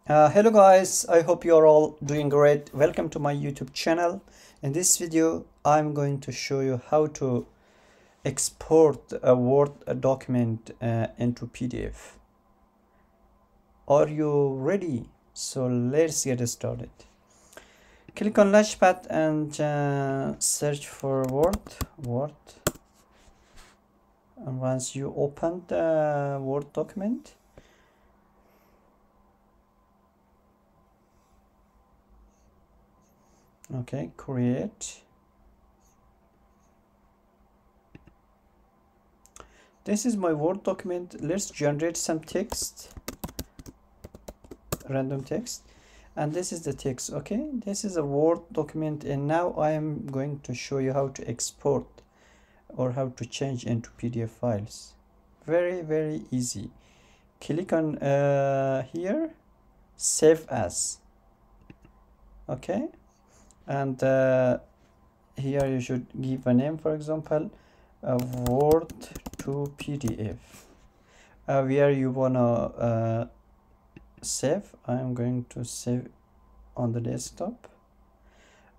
Hello guys, I hope you're all doing great. Welcome to my YouTube channel. In this video, I'm going to show you how to export a Word document into PDF. Are you ready? So let's get started. Click on Launchpad and search for Word. And once you open the Word document, okay, create. This is my Word document. Let's generate some text, random text, and this is the text. Okay, this is a Word document, and now I am going to show you how to export or how to change into PDF files. Very easy. Click on here, save as. Okay, and here you should give a name, for example, Word to PDF. Where you wanna save, I'm going to save on the desktop,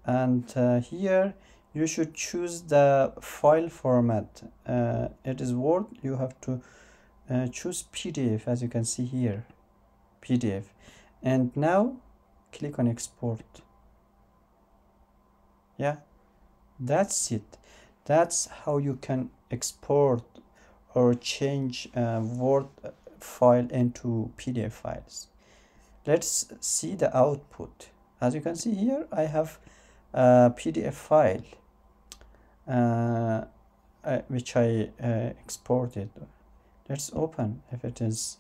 and here you should choose the file format. It is Word. You have to choose PDF, as you can see here, PDF, and now click on export. Yeah, that's it. That's how you can export or change Word file into PDF files. Let's see the output. As you can see here, I have a PDF file which I exported. Let's open if it is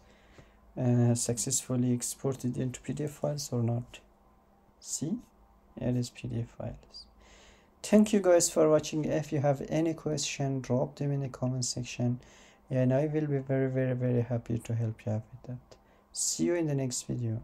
successfully exported into PDF files or not. See, it is PDF files. Thank you guys for watching. If you have any question, drop them in the comment section, and I will be very happy to help you out with that. See you in the next video.